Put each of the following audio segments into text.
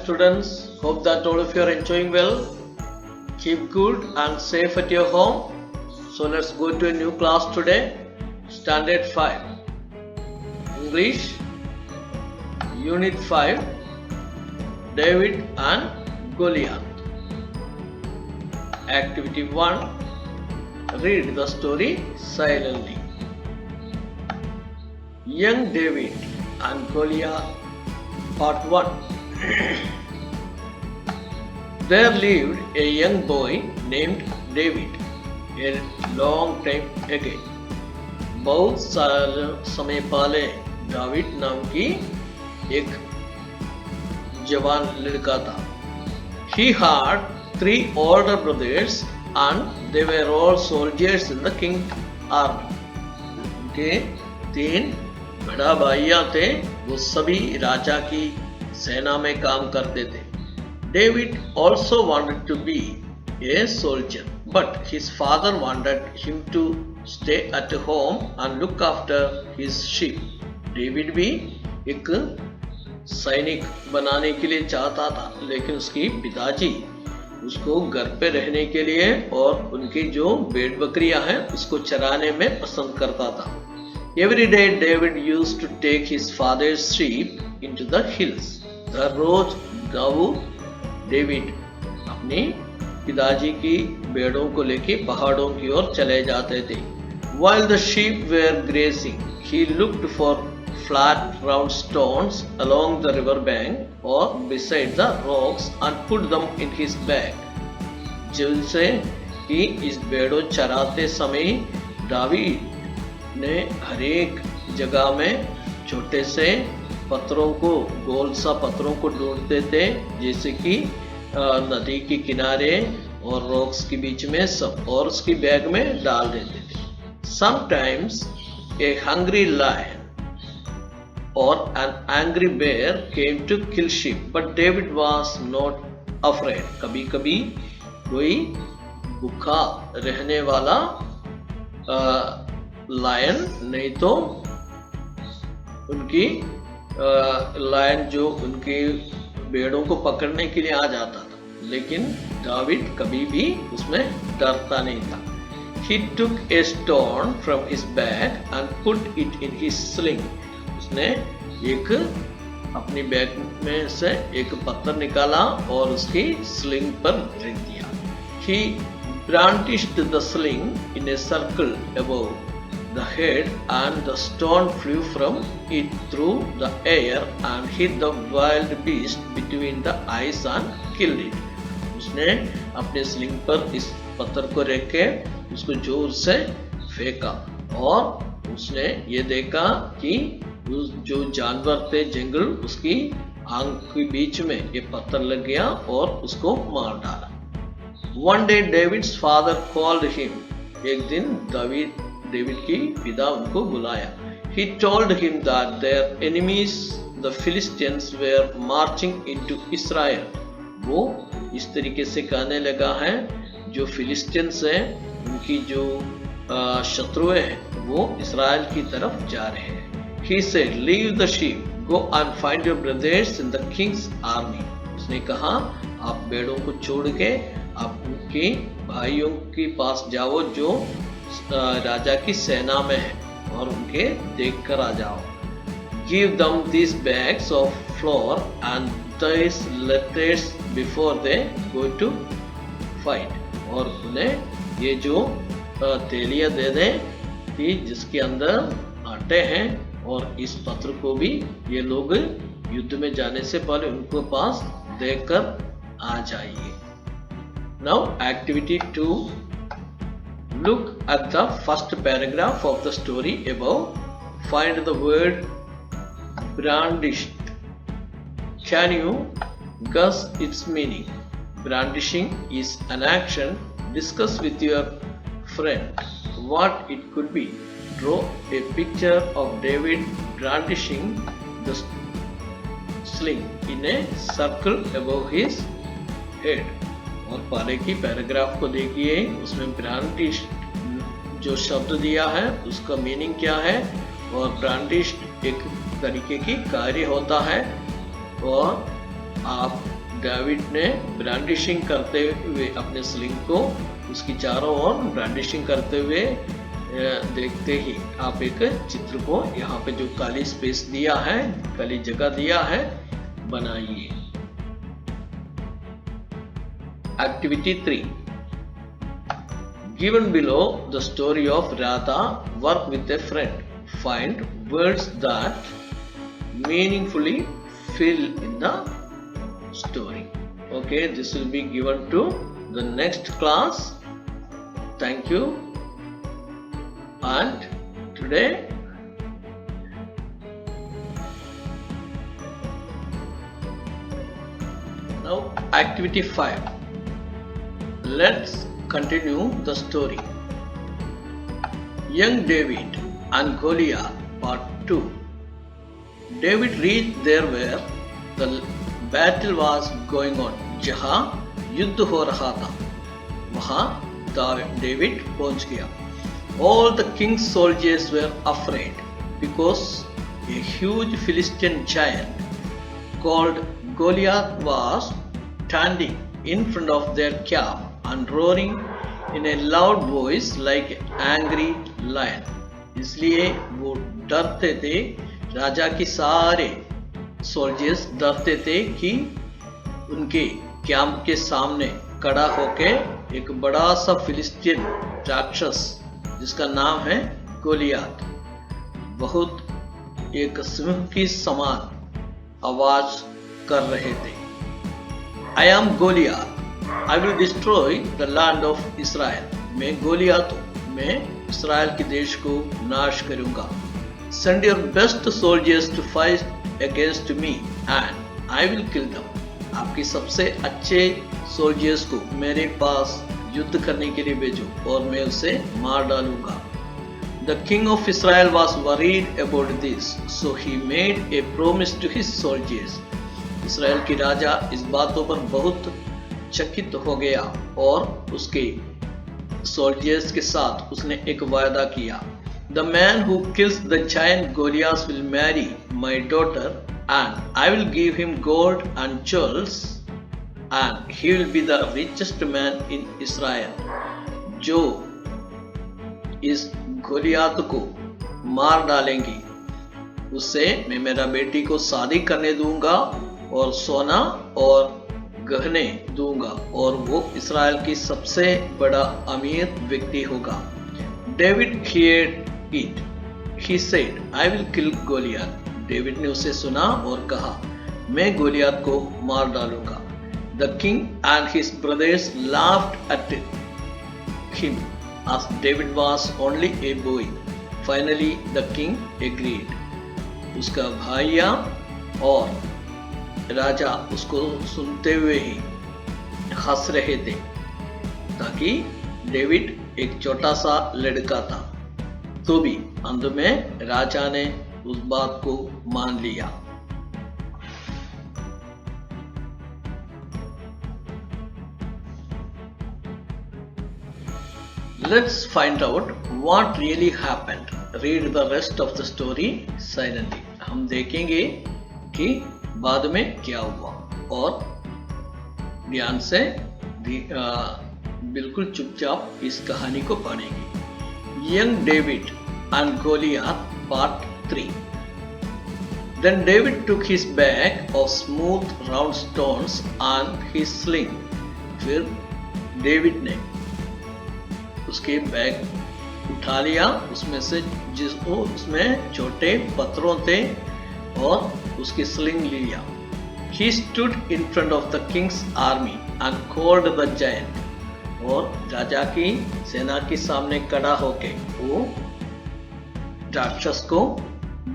students. Hope that all of you are enjoying well. Keep good and safe at your home. So let's go to a new class today. Standard 5. English. Unit 5. David and Goliath. Activity 1. Read the story silently. Young David and Goliath. Part 1. There lived a young boy named David a long time ago. बहुत समय पहले दाविद नाम की एक जवान लड़का था. He had 3 older brothers and they were all soldiers in the king's army. उनके 3 बड़ा भाइयां थे, वो सभी राजा की सेना में काम करते थे. David also wanted to be a soldier, but his father wanted him to stay at home and look after his sheep. David भी एक सैनिक बनाने के लिए चाहता था, लेकिन उसकी पिताजी उसको घर पे रहने के लिए और उनकी जो भेड़ बकरियां हैं उसको चराने में पसंद करता था. Every day David used to take his father's sheep into the hills. हर रोज डेविड अपनी पिताजी की भेड़ों को लेके पहाड़ों की ओर चले जाते थे. While the sheep were grazing, he looked for flat round stones along the river bank or beside the rocks and put them in his bag. जिनसे कि इस भेड़ों चराते समय दावीद ने हर एक जगह में छोटे से पत्थरों को, गोल सा पत्थरों को ढूंढते थे, जैसे कि नदी के किनारे और रॉक्स के बीच में सब, और उसकी बैग में डाल देते थे. Sometimes a hungry lion or an angry bear came to kill sheep, but David was not afraid. कभी कभी कोई भूखा रहने वाला लायन, नहीं तो उनकी लायन जो उनकी भेड़ों को पकड़ने के लिए आ जाता था, लेकिन दाविद कभी भी उसमें डरता नहीं था. He took a stone from his bag and put it in his sling. उसने एक अपनी बैग में से एक पत्थर निकाला और उसकी स्लिंग पर रख दिया. He brandished the sling in a circle above the head and the stone flew from it through the air and hit the wild beast between the eyes and killed it. उसने अपने sling पर इस पत्थर को रख के उसको जोर से फेंका और उसने ये देखा कि जो जानवर थे जंगल, उसकी आंख के बीच में ये पत्थर लग गया और उसको मार डाला. One day David's father called him. एक दिन डेविड की पिता उनको बुलाया. He told him that their enemies, the Philistines, were marching into Israel. वो इस तरीके से कहने लगा है, जो फिलिस्तीन्स हैं उनकी जो शत्रुएं हैं वो इस्राएल की तरफ जा रहे हैं. He said, leave the sheep, go and find your brothers in the king's army. उसने कहा, आप भेड़ों को छोड़ के आप उनके भाइयों के पास जाओ जो राजा की सेना में है और उनके देख कर आ जाओ. Give them these bags of flour and these letters before they go to fight. और उन्हें ये जो थैलियाँ दे दें कि जिसके अंदर आटे हैं, और इस पत्र को भी ये लोग युद्ध में जाने से पहले उनको पास देकर आ जाइए. Now activity 2. Look at the first paragraph of the story above. Find the word brandished. Can you guess its meaning? Brandishing is an action. Discuss with your friend what it could be. Draw a picture of David brandishing the sling in a circle above his head. और पहले की paragraph को देखिए, उसमें ब्रांडिश जो शब्द दिया है उसका मीनिंग क्या है, और ब्रांडिश एक तरीके की कार्य होता है, और आप डेविड ने ब्रांडिशिंग करते हुए अपने स्लिंग को उसकी चारों ओर ब्रांडिशिंग करते हुए देखते ही आप एक चित्र को यहाँ पे जो काली स्पेस दिया है, काली जगह दिया है, बनाइए। Activity 3 Given below the story of Radha, work with a friend. Find words that meaningfully fill in the story. Okay, this will be given to the next class. Thank you. And today now activity 5. Let's continue the story. Young David and Goliath part 2. David reached there where the battle was going on. जहाँ युद्ध हो रहा था वहाँ David पहुँच गया. All the king's soldiers were afraid because a huge Philistine giant called Goliath was standing in front of their camp and roaring in a loud voice like an angry lion. इसलिए वो डरते थे, राजा की सारे soldiers डरते थे कि उनके कैंप के सामने खड़ा होके एक बड़ा सा फिलिस्तीन राक्षस जिसका नाम है गोलियात बहुत एक सिंह की समान आवाज कर रहे थे. I am Goliath. I will destroy the land of Israel. मैं गोलियात हूँ, मैं इस्राएल के देश को नाश करूँगा. Send your best soldiers to fight against me and I will kill them. आपके सबसे अच्छे सोल्जर्स को मेरे पास युद्ध करने के लिए भेजो और मैं उसे मार डालूंगा. The king of Israel was worried about this, so he made a promise to his soldiers. Israel की राजा इस बातों पर बहुत चकित हो गया और उसके सोल्जर्स के साथ उसने एक वायदा किया. The man who kills the giant Goliath will marry my daughter and I will give him gold and jewels and he will be the richest man in Israel. जो इस गोलियात को मार डालेंगे उससे मैं मेरा बेटी को शादी करने दूंगा और सोना और गहने दूंगा और वो इस्राएल की सबसे बड़ा अमीर व्यक्ति होगा. David heard it. He said, I will kill Goliath. David ने उसे सुना और कहा, मैं गोलियात को मार डालूंगा. The king and his brothers laughed at him as David was only a boy. Finally, the king agreed. उसका भाइया और राजा उसको सुनते हुए ही हंस रहे थे ताकि डेविड एक छोटा सा लड़का था. तो भी अंत में राजा ने उस बात को मान लिया. Let's find out what really happened. Read the rest of the story silently. हम देखेंगे कि बाद में क्या हुआ और ध्यान से बिल्कुल चुपचाप इस कहानी को पढ़ेंगे. Young David and Goliath part 3. Then David took his bag of smooth round stones and his sling. फिर डेविड ने उसके बैग उठा लिया, उसमें से उसमें छोटे पत्थरों थे और उसकी स्लिंग लिया. He stood in front of the king's army and called the giant. और राजा की सेना के सामने खड़ा होके वो राक्षस को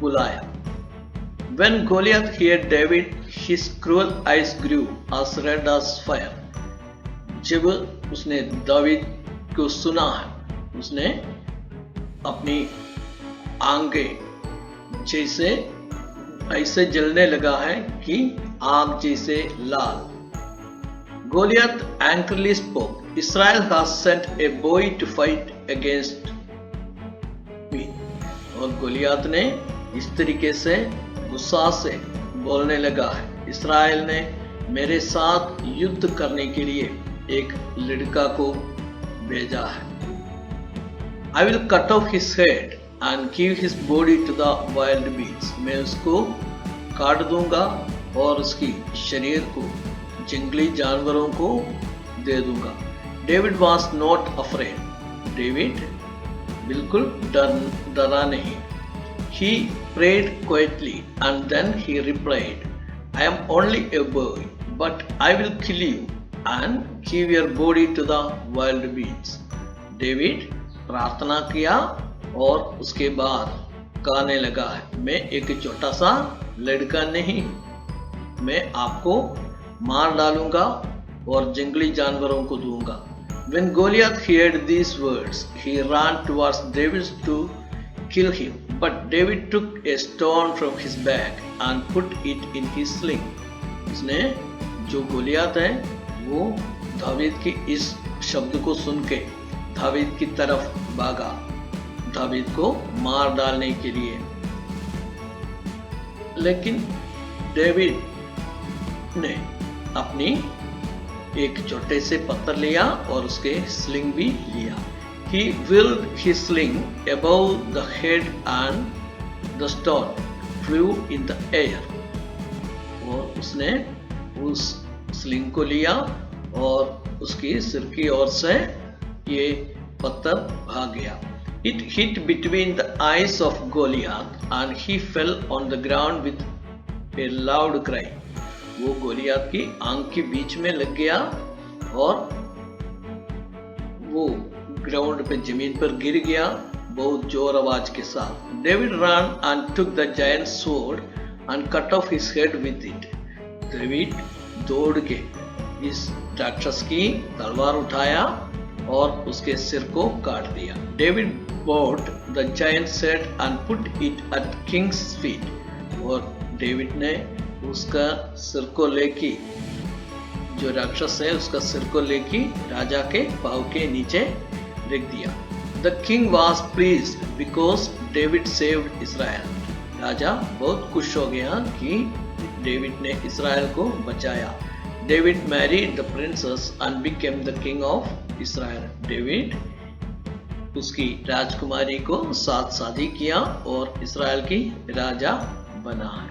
बुलाया. When Goliath heard David, his cruel eyes grew as red as fire. जब उसने दावीद को सुना है, उसने अपनी आंखें जैसे ऐसे जलने लगा है कि आग जैसे लाल. Goliath angrily spoke, Israel has sent a boy to fight against me. और गोलियात ने इस तरीके से गुस्सा से बोलने लगा है, इसराइल ने मेरे साथ युद्ध करने के लिए एक लड़का को भेजा है। I will cut off his head and give his body to the wild beasts. मैं उसको काट दूंगा और उसकी शरीर को जंगली जानवरों को दे दूंगा। David was not afraid. David बिल्कुल डरा नहीं। He prayed quietly and then he replied, I am only a boy, but I will kill you and give your body to the wild beasts. David प्रार्थना किया और उसके बाद कहने लगा है, मैं एक छोटा सा लड़का नहीं, मैं आपको मार डालूंगा और जंगली जानवरों को दूंगा। When Goliath heard these words, he ran towards David to kill him. But David took a stone from his bag and put it in his sling. उसने जो गोलियत है वो दावीद की इस शब्द को सुन के दावीद की तरफ भागा, दावीद को मार डालने के लिए। लेकिन डेविड ने अपनी एक छोटे से पत्थर लिया और उसके स्लिंग भी लिया। He whirled his sling above the head and the stone flew in the air. और उसने उस स्लिंग को लिया और उसकी सिर की ओर से ये पत्थर भाग गया। It hit between the eyes of Goliath and he fell on the ground with a loud cry. वो गोलियत की आंख के बीच में लग गया और वो ग्राउंड पे जमीन पर गिर गया बहुत जोर आवाज के साथ। David ran and took the giant's sword and cut off his head with it. David दौड़ के इस राक्षस की तलवार उठाया और उसके सिर को काट दिया। David brought the giant's head and put it at king's feet. और डेविड ने उसका सिर को लेके, जो राक्षस है उसका सिर को लेके राजा के पाँव के नीचे रख दिया। The king was pleased because David saved Israel. राजा बहुत खुश हो गया कि डेविड ने इस्राएल को बचाया। David married the princess and became the king of Israel. David उसकी राजकुमारी को साथ शादी किया और इस्राएल की राजा बना है।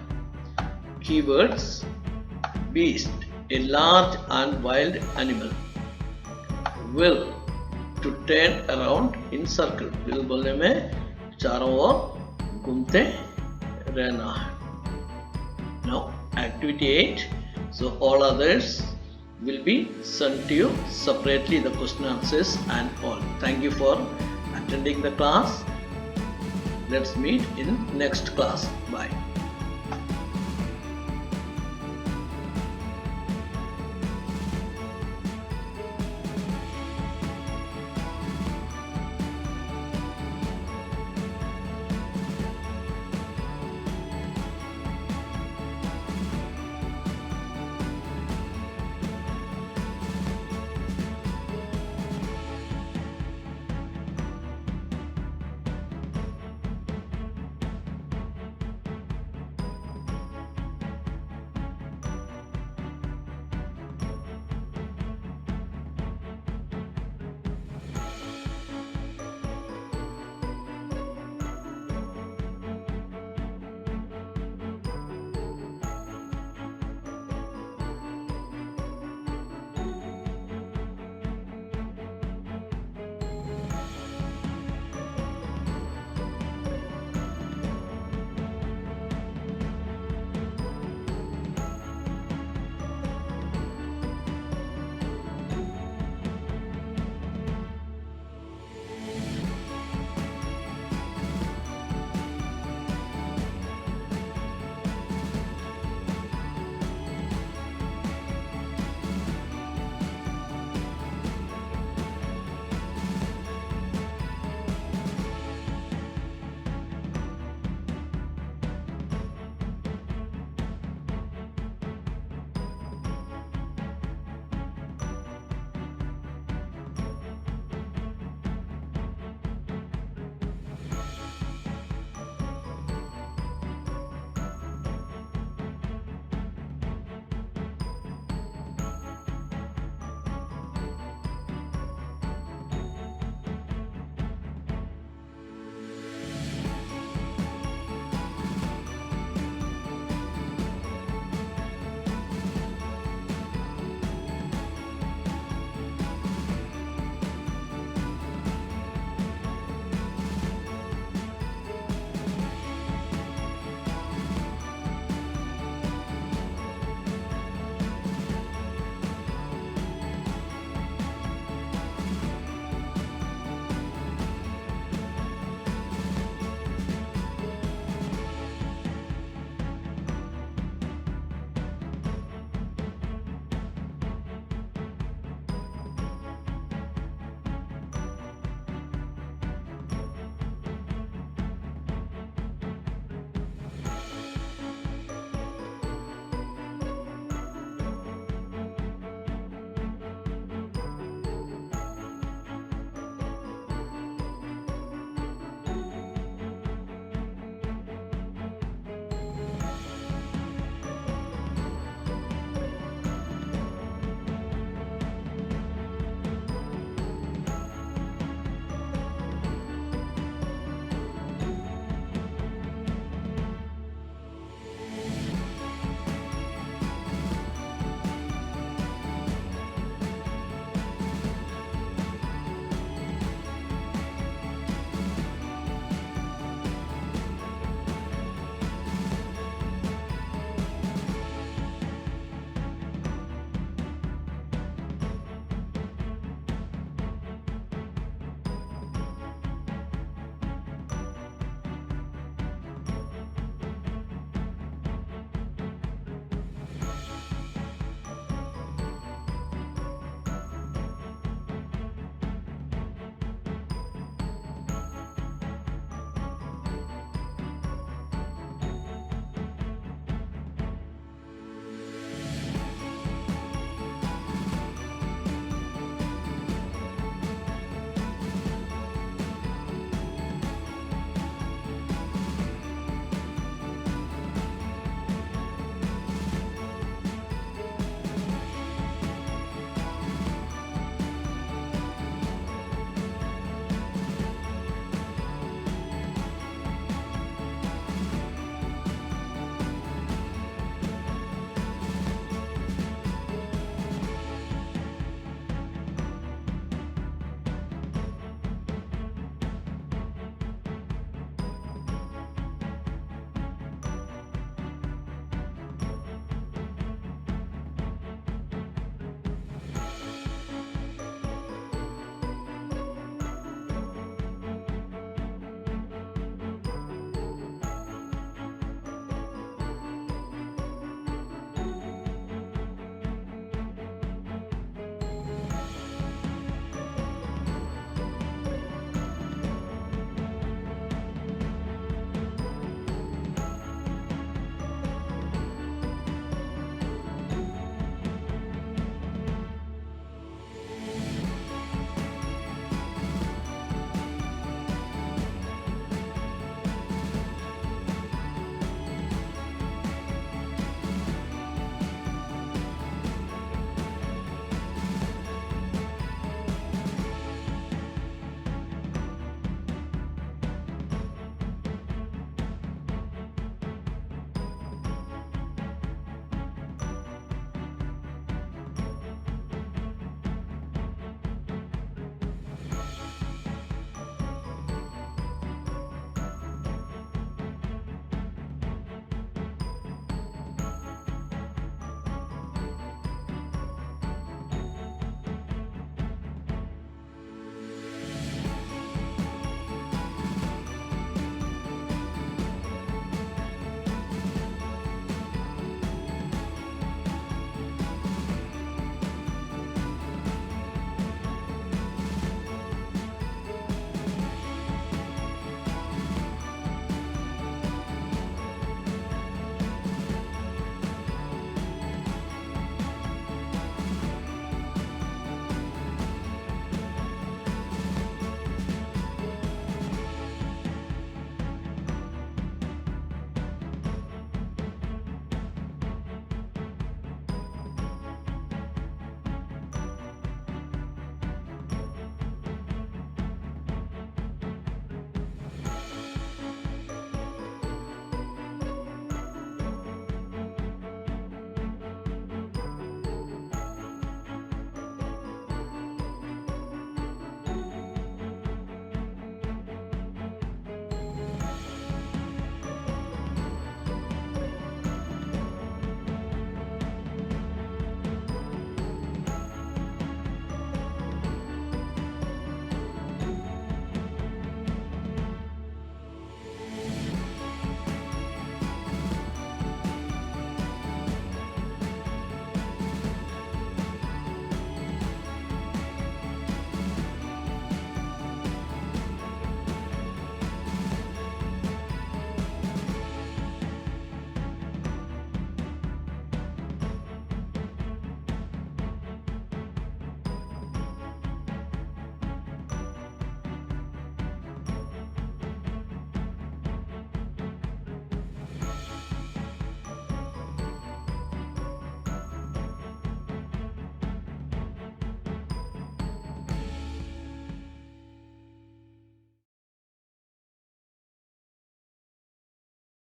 Keywords: beast, a large and wild animal. Will, to turn around in circle. will बोलने में चारों ओर घूमते रहना है। Now activity 8. So all others will be sent to you separately, the question answers and all. Thank you for attending the class. Let's meet in next class. Bye.